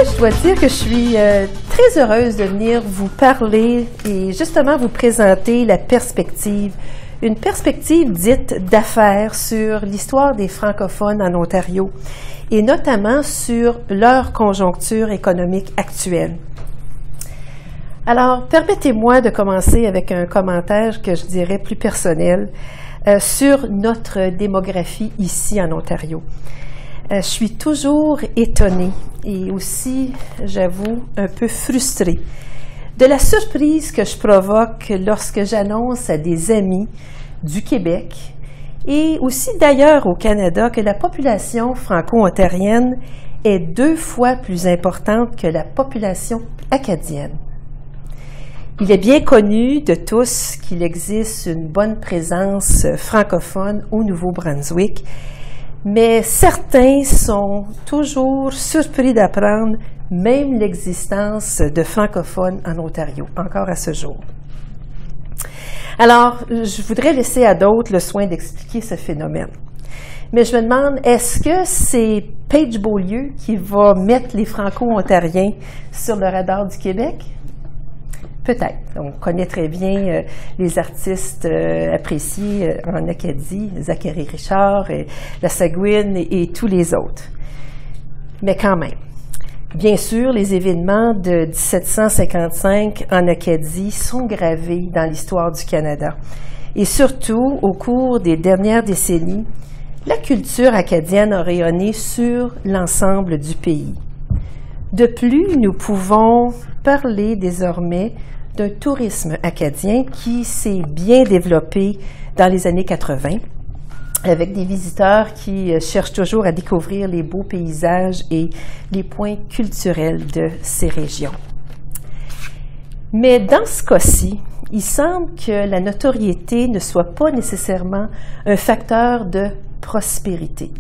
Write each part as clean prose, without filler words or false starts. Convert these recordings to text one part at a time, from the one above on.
je dois dire que je suis très heureuse de venir vous parler et justement vous présenter la perspective, une perspective dite d'affaires sur l'histoire des francophones en Ontario et notamment sur leur conjoncture économique actuelle. Alors, permettez-moi de commencer avec un commentaire que je dirais plus personnel sur notre démographie ici en Ontario. Je suis toujours étonnée et aussi, j'avoue, un peu frustrée de la surprise que je provoque lorsque j'annonce à des amis du Québec et aussi d'ailleurs au Canada que la population franco-ontarienne est 2 fois plus importante que la population acadienne. Il est bien connu de tous qu'il existe une bonne présence francophone au Nouveau-Brunswick, mais certains sont toujours surpris d'apprendre même l'existence de francophones en Ontario, encore à ce jour. Alors, je voudrais laisser à d'autres le soin d'expliquer ce phénomène. Mais je me demande, est-ce que c'est Paige Beaulieu qui va mettre les Franco-Ontariens sur le radar du Québec? Peut-être. On connaît très bien les artistes appréciés en Acadie, Zachary Richard, la Sagouine et tous les autres. Mais quand même, bien sûr, les événements de 1755 en Acadie sont gravés dans l'histoire du Canada. Et surtout, au cours des dernières décennies, la culture acadienne a rayonné sur l'ensemble du pays. De plus, nous pouvons parler désormais d'un tourisme acadien qui s'est bien développé dans les années 80, avec des visiteurs qui cherchent toujours à découvrir les beaux paysages et les points culturels de ces régions. Mais dans ce cas-ci, il semble que la notoriété ne soit pas nécessairement un facteur de prospérité.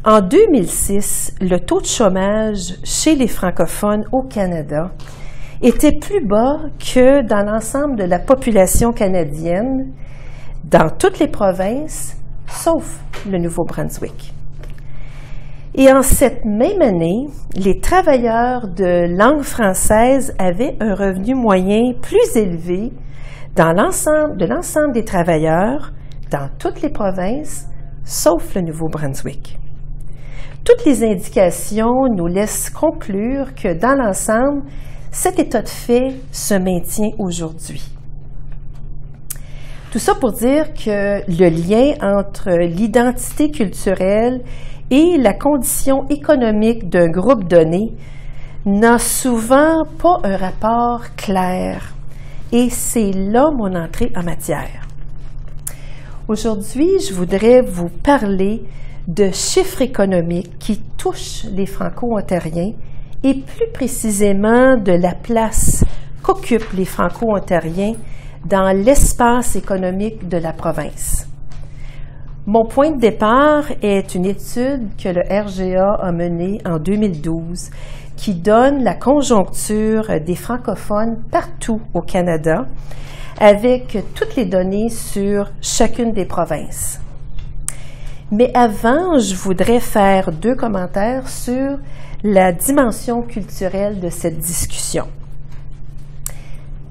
En 2006, le taux de chômage chez les francophones au Canada était plus bas que dans l'ensemble de la population canadienne, dans toutes les provinces, sauf le Nouveau-Brunswick. Et en cette même année, les travailleurs de langue française avaient un revenu moyen plus élevé de l'ensemble des travailleurs dans toutes les provinces, sauf le Nouveau-Brunswick. Toutes les indications nous laissent conclure que dans l'ensemble, cet état de fait se maintient aujourd'hui. Tout ça pour dire que le lien entre l'identité culturelle et la condition économique d'un groupe donné n'a souvent pas un rapport clair. Et c'est là mon entrée en matière. Aujourd'hui, je voudrais vous parler de chiffres économiques qui touchent les Franco-Ontariens et plus précisément de la place qu'occupent les Franco-Ontariens dans l'espace économique de la province. Mon point de départ est une étude que le RGA a menée en 2012 qui donne la conjoncture des francophones partout au Canada avec toutes les données sur chacune des provinces. Mais avant, je voudrais faire 2 commentaires sur la dimension culturelle de cette discussion.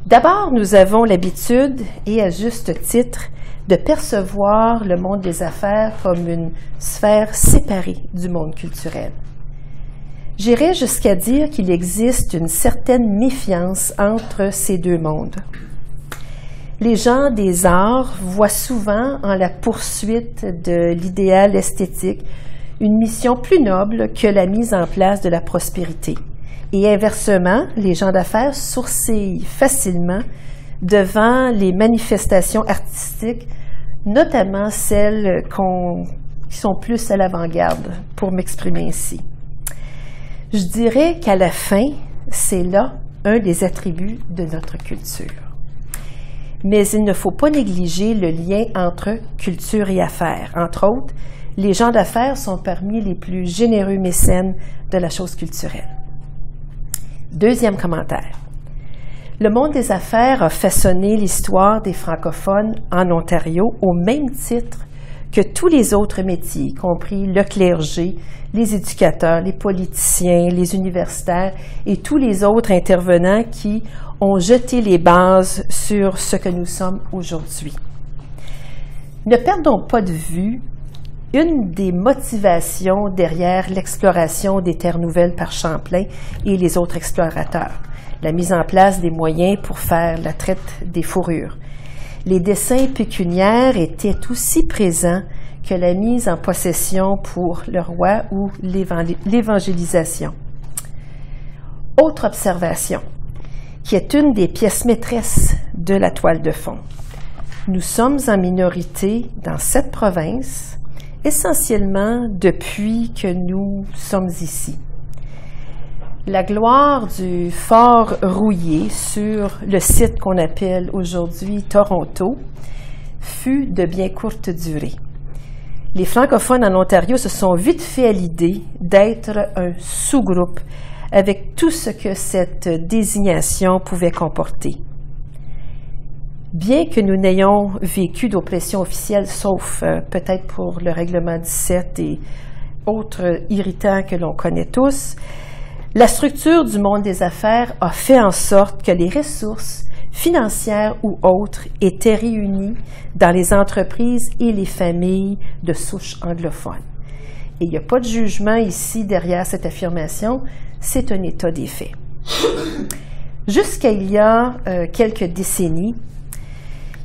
D'abord, nous avons l'habitude, et à juste titre, de percevoir le monde des affaires comme une sphère séparée du monde culturel. J'irais jusqu'à dire qu'il existe une certaine méfiance entre ces 2 mondes. Les gens des arts voient souvent en la poursuite de l'idéal esthétique une mission plus noble que la mise en place de la prospérité. Et inversement, les gens d'affaires sourcillent facilement devant les manifestations artistiques, notamment celles qui sont plus à l'avant-garde, pour m'exprimer ainsi. Je dirais qu'à la fin, c'est là un des attributs de notre culture. Mais il ne faut pas négliger le lien entre culture et affaires. Entre autres, les gens d'affaires sont parmi les plus généreux mécènes de la chose culturelle. Deuxième commentaire. Le monde des affaires a façonné l'histoire des francophones en Ontario au même titre que tous les autres métiers, y compris le clergé, les éducateurs, les politiciens, les universitaires et tous les autres intervenants qui ont jeté les bases sur ce que nous sommes aujourd'hui. Ne perdons pas de vue une des motivations derrière l'exploration des terres nouvelles par Champlain et les autres explorateurs, la mise en place des moyens pour faire la traite des fourrures. Les desseins pécuniaires étaient aussi présents que la mise en possession pour le roi ou l'évangélisation. Autre observation, qui est une des pièces maîtresses de la toile de fond. Nous sommes en minorité dans cette province, essentiellement depuis que nous sommes ici. La gloire du fort Rouillé sur le site qu'on appelle aujourd'hui Toronto fut de bien courte durée. Les francophones en Ontario se sont vite fait à l'idée d'être un sous-groupe avec tout ce que cette désignation pouvait comporter. Bien que nous n'ayons vécu d'oppression officielle, sauf peut-être pour le règlement 17 et autres irritants que l'on connaît tous, la structure du monde des affaires a fait en sorte que les ressources financières ou autres étaient réunies dans les entreprises et les familles de souche anglophone. Et il n'y a pas de jugement ici derrière cette affirmation, c'est un état des faits. Jusqu'à il y a quelques décennies,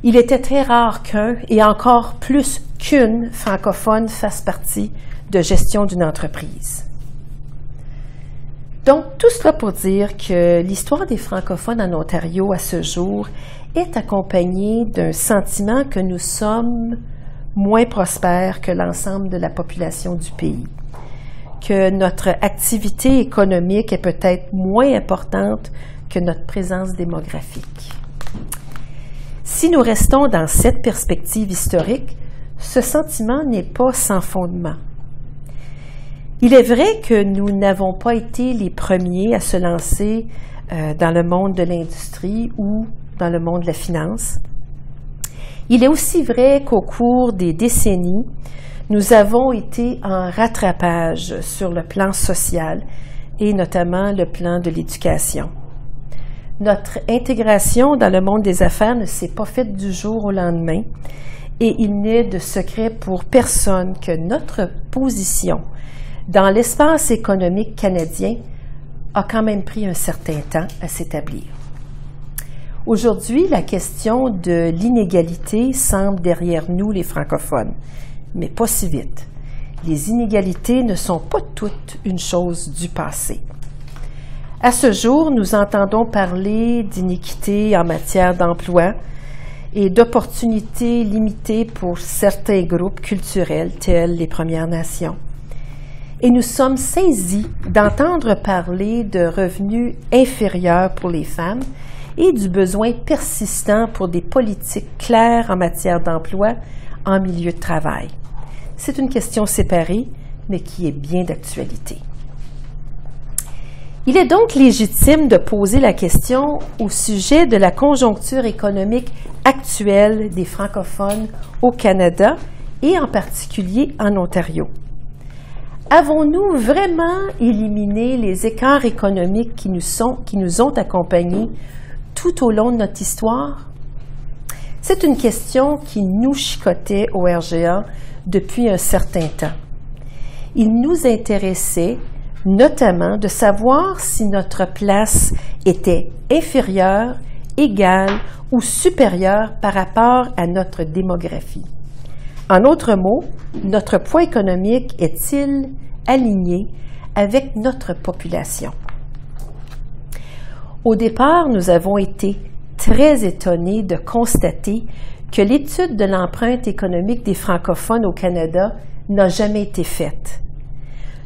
il était très rare qu'un, et encore plus qu'une francophone fasse partie de gestion d'une entreprise. Donc, tout cela pour dire que l'histoire des francophones en Ontario à ce jour est accompagnée d'un sentiment que nous sommes moins prospères que l'ensemble de la population du pays, que notre activité économique est peut-être moins importante que notre présence démographique. Si nous restons dans cette perspective historique, ce sentiment n'est pas sans fondement. Il est vrai que nous n'avons pas été les premiers à se lancer dans le monde de l'industrie ou dans le monde de la finance. Il est aussi vrai qu'au cours des décennies, nous avons été en rattrapage sur le plan social et notamment le plan de l'éducation. Notre intégration dans le monde des affaires ne s'est pas faite du jour au lendemain et il n'est de secret pour personne que notre position dans l'espace économique canadien a quand même pris un certain temps à s'établir. Aujourd'hui, la question de l'inégalité semble derrière nous, les francophones, mais pas si vite. Les inégalités ne sont pas toutes une chose du passé. À ce jour, nous entendons parler d'iniquité en matière d'emploi et d'opportunités limitées pour certains groupes culturels tels les Premières Nations. Et nous sommes saisis d'entendre parler de revenus inférieurs pour les femmes et du besoin persistant pour des politiques claires en matière d'emploi en milieu de travail. C'est une question séparée, mais qui est bien d'actualité. Il est donc légitime de poser la question au sujet de la conjoncture économique actuelle des francophones au Canada et en particulier en Ontario. Avons-nous vraiment éliminé les écarts économiques qui nous ont accompagnés tout au long de notre histoire? C'est une question qui nous chicotait au RGA depuis un certain temps. Il nous intéressait notamment de savoir si notre place était inférieure, égale ou supérieure par rapport à notre démographie. En d'autres mots, notre poids économique est-il aligné avec notre population? Au départ, nous avons été très étonnés de constater que l'étude de l'empreinte économique des francophones au Canada n'a jamais été faite.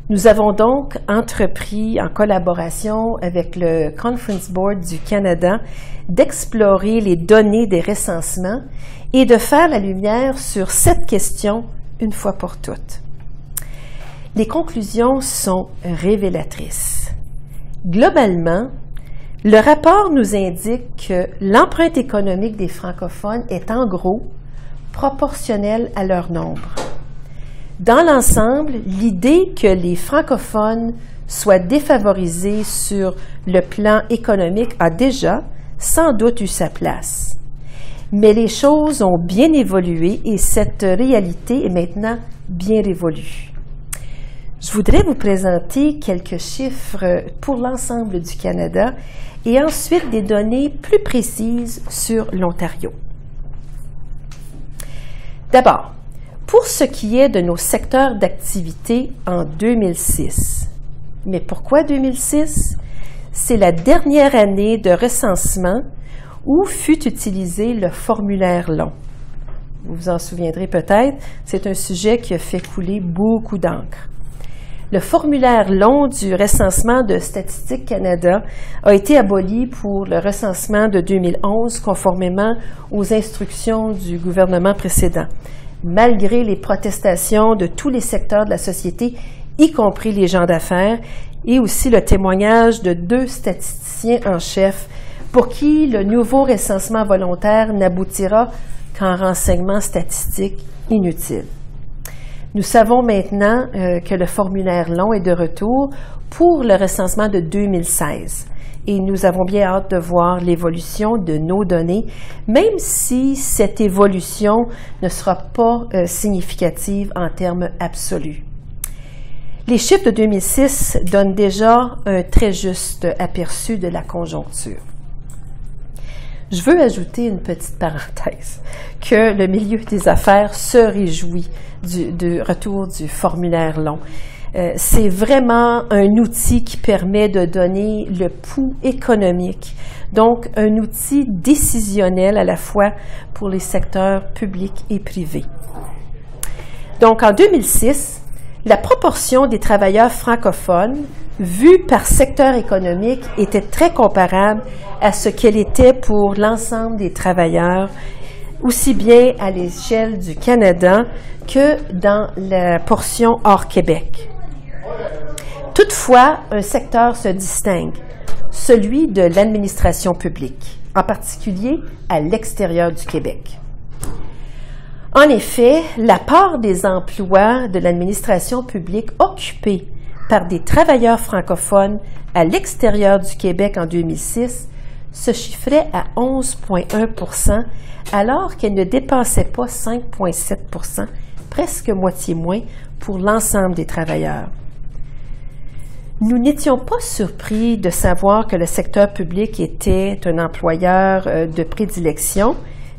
Nous avons donc entrepris, en collaboration avec le Conference Board du Canada, d'explorer les données des recensements et de faire la lumière sur cette question une fois pour toutes. Les conclusions sont révélatrices. Globalement, le rapport nous indique que l'empreinte économique des francophones est en gros proportionnelle à leur nombre. Dans l'ensemble, l'idée que les francophones soient défavorisés sur le plan économique a déjà, sans doute, eu sa place. Mais les choses ont bien évolué et cette réalité est maintenant bien révolue. Je voudrais vous présenter quelques chiffres pour l'ensemble du Canada et ensuite des données plus précises sur l'Ontario. D'abord, pour ce qui est de nos secteurs d'activité en 2006. Mais pourquoi 2006? C'est la dernière année de recensement où fut utilisé le formulaire long. Vous vous en souviendrez peut-être, c'est un sujet qui a fait couler beaucoup d'encre. Le formulaire long du recensement de Statistique Canada a été aboli pour le recensement de 2011 conformément aux instructions du gouvernement précédent, malgré les protestations de tous les secteurs de la société, y compris les gens d'affaires, et aussi le témoignage de 2 statisticiens en chef pour qui le nouveau recensement volontaire n'aboutira qu'en renseignements statistiques inutiles. Nous savons maintenant que le formulaire long est de retour pour le recensement de 2016 et nous avons bien hâte de voir l'évolution de nos données, même si cette évolution ne sera pas significative en termes absolus. Les chiffres de 2006 donnent déjà un très juste aperçu de la conjoncture. Je veux ajouter une petite parenthèse, que le milieu des affaires se réjouit du retour du formulaire long. C'est vraiment un outil qui permet de donner le pouls économique, donc un outil décisionnel à la fois pour les secteurs publics et privés. Donc en 2006, la proportion des travailleurs francophones vue par secteur économique était très comparable à ce qu'elle était pour l'ensemble des travailleurs, aussi bien à l'échelle du Canada que dans la portion hors Québec. Toutefois, un secteur se distingue, celui de l'administration publique, en particulier à l'extérieur du Québec. En effet, la part des emplois de l'administration publique occupés par des travailleurs francophones à l'extérieur du Québec en 2006 se chiffrait à 11,1 % alors qu'elle ne dépassait pas 5,7 %, presque moitié moins pour l'ensemble des travailleurs. Nous n'étions pas surpris de savoir que le secteur public était un employeur de prédilection,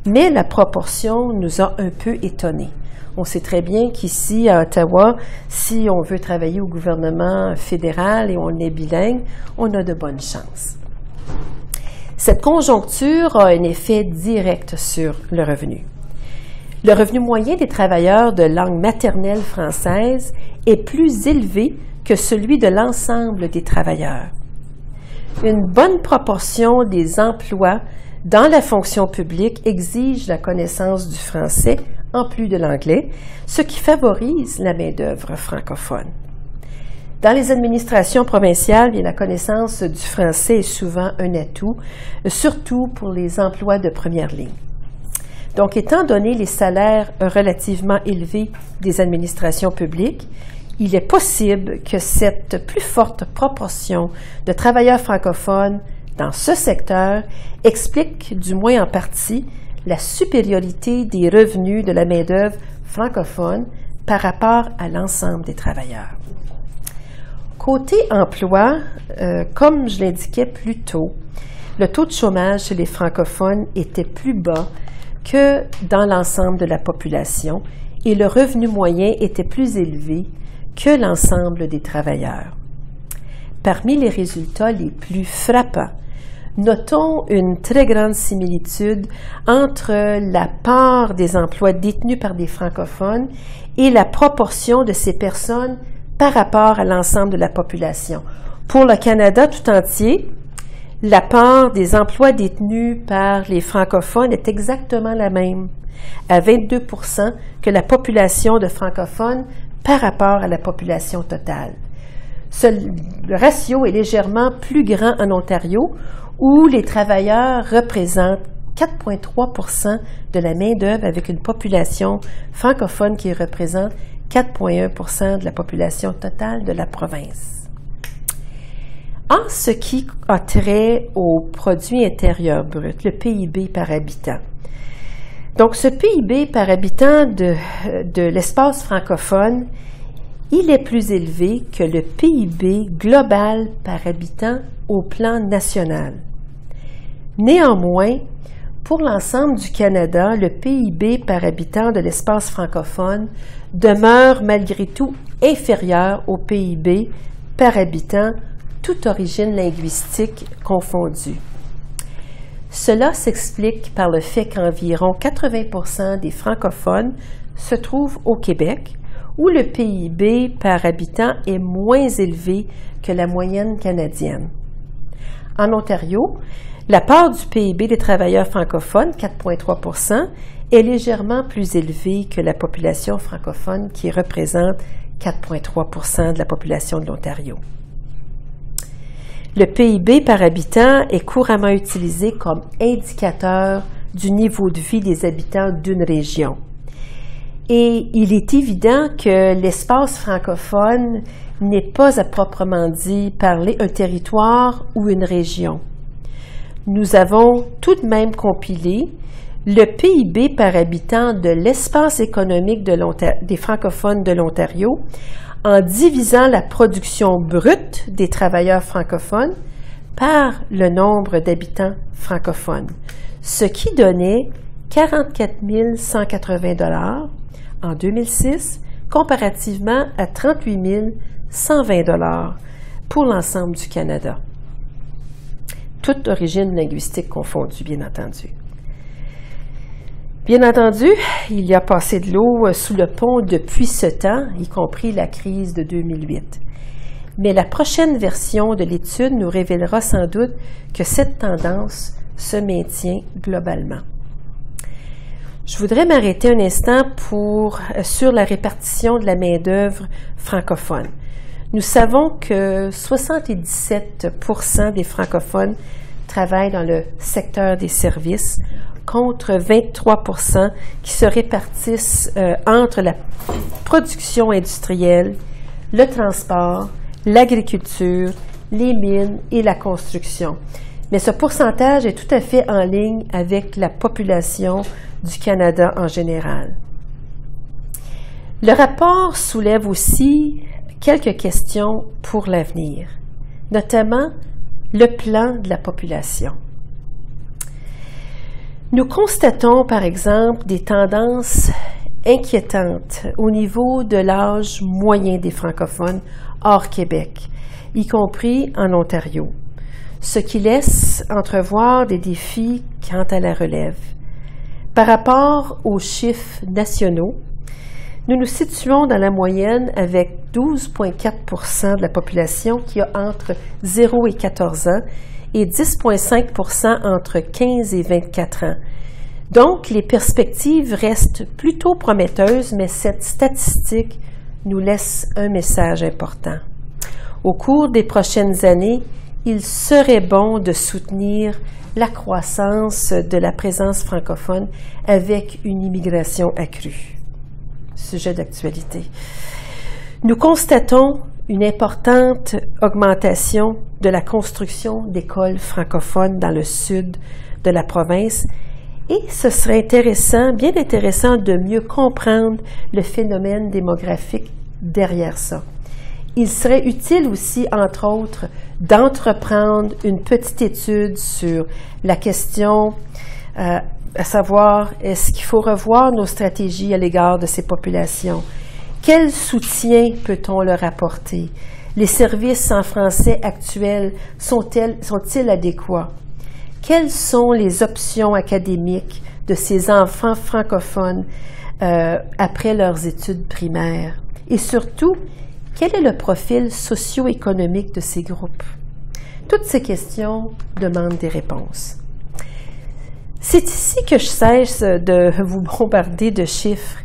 mais la proportion nous a un peu étonnés. On sait très bien qu'ici, à Ottawa, si on veut travailler au gouvernement fédéral et on est bilingue, on a de bonnes chances. Cette conjoncture a un effet direct sur le revenu. Le revenu moyen des travailleurs de langue maternelle française est plus élevé que celui de l'ensemble des travailleurs. Une bonne proportion des emplois dans la fonction publique exige la connaissance du français en plus de l'anglais, ce qui favorise la main-d'œuvre francophone. Dans les administrations provinciales, la connaissance du français est souvent un atout, surtout pour les emplois de première ligne. Donc, étant donné les salaires relativement élevés des administrations publiques, il est possible que cette plus forte proportion de travailleurs francophones dans ce secteur explique, du moins en partie, la supériorité des revenus de la main-d'œuvre francophone par rapport à l'ensemble des travailleurs. Côté emploi, comme je l'indiquais plus tôt, le taux de chômage chez les francophones était plus bas que dans l'ensemble de la population et le revenu moyen était plus élevé que l'ensemble des travailleurs. Parmi les résultats les plus frappants, notons une très grande similitude entre la part des emplois détenus par des francophones et la proportion de ces personnes par rapport à l'ensemble de la population. Pour le Canada tout entier, la part des emplois détenus par les francophones est exactement la même, à 22 % que la population de francophones par rapport à la population totale. Le ratio est légèrement plus grand en Ontario, où les travailleurs représentent 4,3 % de la main-d'œuvre avec une population francophone qui représente 4,1 % de la population totale de la province. En ce qui a trait au produit intérieur brut, le PIB par habitant. Donc, ce PIB par habitant de l'espace francophone, il est plus élevé que le PIB global par habitant au plan national. Néanmoins, pour l'ensemble du Canada, le PIB par habitant de l'espace francophone demeure malgré tout inférieur au PIB par habitant, toute origine linguistique confondue. Cela s'explique par le fait qu'environ 80 % des francophones se trouvent au Québec, où le PIB par habitant est moins élevé que la moyenne canadienne. En Ontario, la part du PIB des travailleurs francophones, 4,3 %, est légèrement plus élevée que la population francophone qui représente 4,3 % de la population de l'Ontario. Le PIB par habitant est couramment utilisé comme indicateur du niveau de vie des habitants d'une région. Et il est évident que l'espace francophone n'est pas à proprement dit parler un territoire ou une région. Nous avons tout de même compilé le PIB par habitant de l'espace économique des francophones de l'Ontario en divisant la production brute des travailleurs francophones par le nombre d'habitants francophones, ce qui donnait 44 180 $ en 2006, comparativement à 38 120 $ pour l'ensemble du Canada. Toute origine linguistique confondue, bien entendu. Bien entendu, il y a passé de l'eau sous le pont depuis ce temps, y compris la crise de 2008. Mais la prochaine version de l'étude nous révélera sans doute que cette tendance se maintient globalement. Je voudrais m'arrêter un instant sur la répartition de la main-d'œuvre francophone. Nous savons que 77 % des francophones travaillent dans le secteur des services, contre 23 % qui se répartissent entre la production industrielle, le transport, l'agriculture, les mines et la construction. Mais ce pourcentage est tout à fait en ligne avec la population du Canada en général. Le rapport soulève aussi quelques questions pour l'avenir, notamment le plan de la population. Nous constatons, par exemple, des tendances inquiétantes au niveau de l'âge moyen des francophones hors Québec, y compris en Ontario, ce qui laisse entrevoir des défis quant à la relève. Par rapport aux chiffres nationaux, nous nous situons dans la moyenne avec 12,4 % de la population qui a entre 0 et 14 ans et 10,5 % entre 15 et 24 ans. Donc, les perspectives restent plutôt prometteuses, mais cette statistique nous laisse un message important. Au cours des prochaines années, il serait bon de soutenir la croissance de la présence francophone avec une immigration accrue. Sujet d'actualité. Nous constatons une importante augmentation de la construction d'écoles francophones dans le sud de la province et ce serait bien intéressant de mieux comprendre le phénomène démographique derrière ça. Il serait utile aussi, entre autres, d'entreprendre une petite étude sur la question à savoir, est-ce qu'il faut revoir nos stratégies à l'égard de ces populations? Quel soutien peut-on leur apporter? Les services en français actuels sont-ils adéquats? Quelles sont les options académiques de ces enfants francophones après leurs études primaires? Et surtout, quel est le profil socio-économique de ces groupes? Toutes ces questions demandent des réponses. C'est ici que je cesse de vous bombarder de chiffres,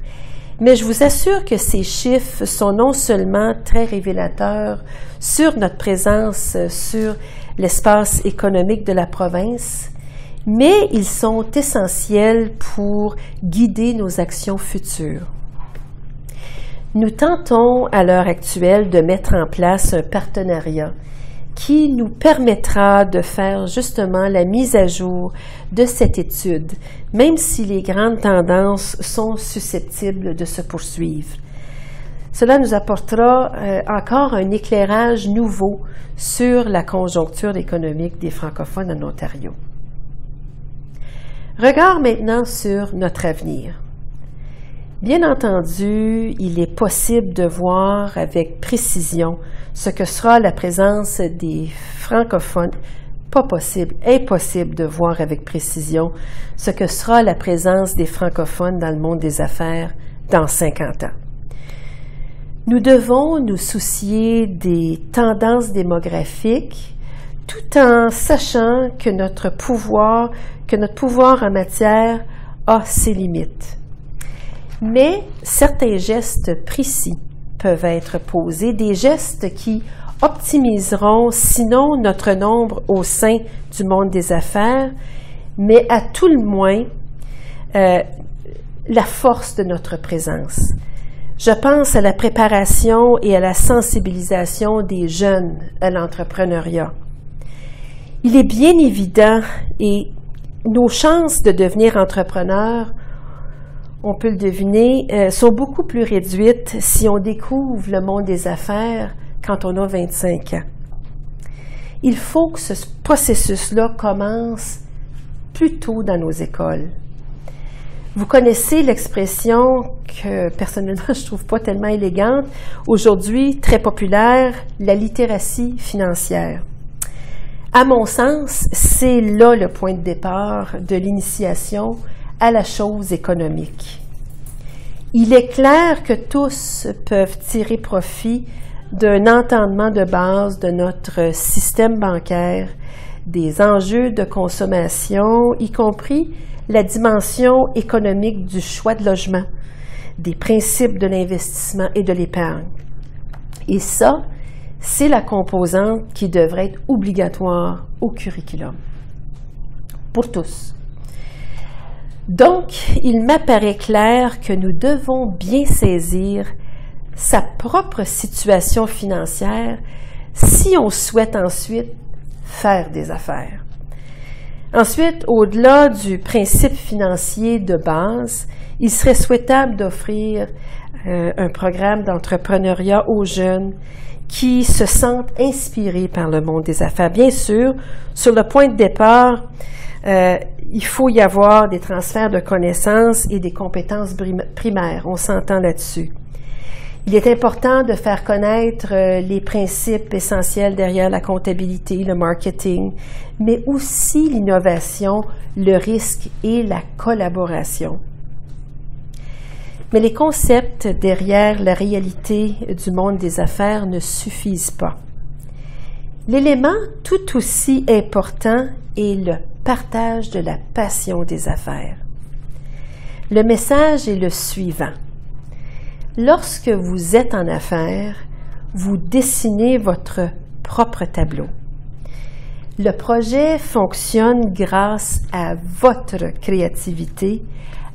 mais je vous assure que ces chiffres sont non seulement très révélateurs sur notre présence sur l'espace économique de la province, mais ils sont essentiels pour guider nos actions futures. Nous tentons à l'heure actuelle de mettre en place un partenariat qui nous permettra de faire justement la mise à jour de cette étude, même si les grandes tendances sont susceptibles de se poursuivre. Cela nous apportera encore un éclairage nouveau sur la conjoncture économique des francophones en Ontario. Regard maintenant sur notre avenir. Bien entendu, il est possible de voir avec précision ce que sera la présence des francophones. Pas possible, impossible de voir avec précision ce que sera la présence des francophones dans le monde des affaires dans 50 ans. Nous devons nous soucier des tendances démographiques tout en sachant que notre pouvoir en matière a ses limites. Mais certains gestes précis peuvent être posés, des gestes qui optimiseront sinon notre nombre au sein du monde des affaires, mais à tout le moins la force de notre présence. Je pense à la préparation et à la sensibilisation des jeunes à l'entrepreneuriat. Il est bien évident et nos chances de devenir entrepreneurs, on peut le deviner, sont beaucoup plus réduites si on découvre le monde des affaires quand on a 25 ans. Il faut que ce processus-là commence plus tôt dans nos écoles. Vous connaissez l'expression que, personnellement, je ne trouve pas tellement élégante, aujourd'hui très populaire, la littératie financière. À mon sens, c'est là le point de départ de l'initiation à la chose économique. Il est clair que tous peuvent tirer profit d'un entendement de base de notre système bancaire, des enjeux de consommation, y compris la dimension économique du choix de logement, des principes de l'investissement et de l'épargne. Et ça, c'est la composante qui devrait être obligatoire au curriculum, pour tous. Donc, il m'apparaît clair que nous devons bien saisir sa propre situation financière si on souhaite ensuite faire des affaires. Ensuite, au-delà du principe financier de base, il serait souhaitable d'offrir un programme d'entrepreneuriat aux jeunes qui se sentent inspirés par le monde des affaires. Bien sûr, sur le point de départ, il faut y avoir des transferts de connaissances et des compétences primaires. On s'entend là-dessus. Il est important de faire connaître les principes essentiels derrière la comptabilité, le marketing, mais aussi l'innovation, le risque et la collaboration. Mais les concepts derrière la réalité du monde des affaires ne suffisent pas. L'élément tout aussi important est le partage de la passion des affaires. Le message est le suivant. Lorsque vous êtes en affaires, vous dessinez votre propre tableau. Le projet fonctionne grâce à votre créativité,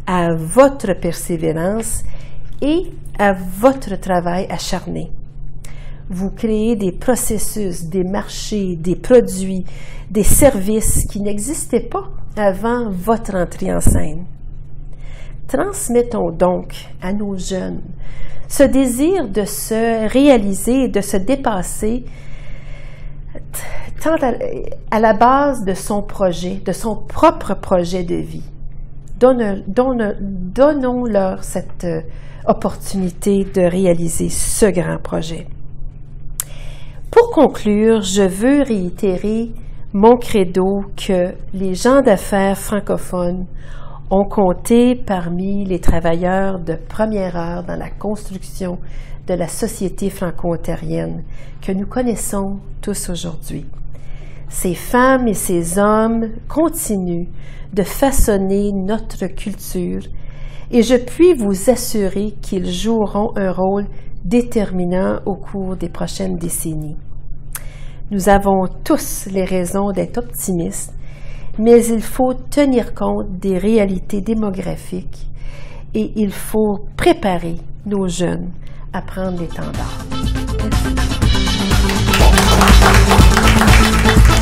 à votre persévérance et à votre travail acharné. Vous créez des processus, des marchés, des produits, des services qui n'existaient pas avant votre entrée en scène. Transmettons donc à nos jeunes ce désir de se réaliser et de se dépasser tant à la base de son projet, de son propre projet de vie. Donnons-leur cette opportunité de réaliser ce grand projet. Pour conclure, je veux réitérer mon credo que les gens d'affaires francophones ont compté parmi les travailleurs de première heure dans la construction de la société franco-ontarienne que nous connaissons tous aujourd'hui. Ces femmes et ces hommes continuent de façonner notre culture et je puis vous assurer qu'ils joueront un rôle déterminant au cours des prochaines décennies. Nous avons tous les raisons d'être optimistes, mais il faut tenir compte des réalités démographiques et il faut préparer nos jeunes à prendre l'étendard. Merci.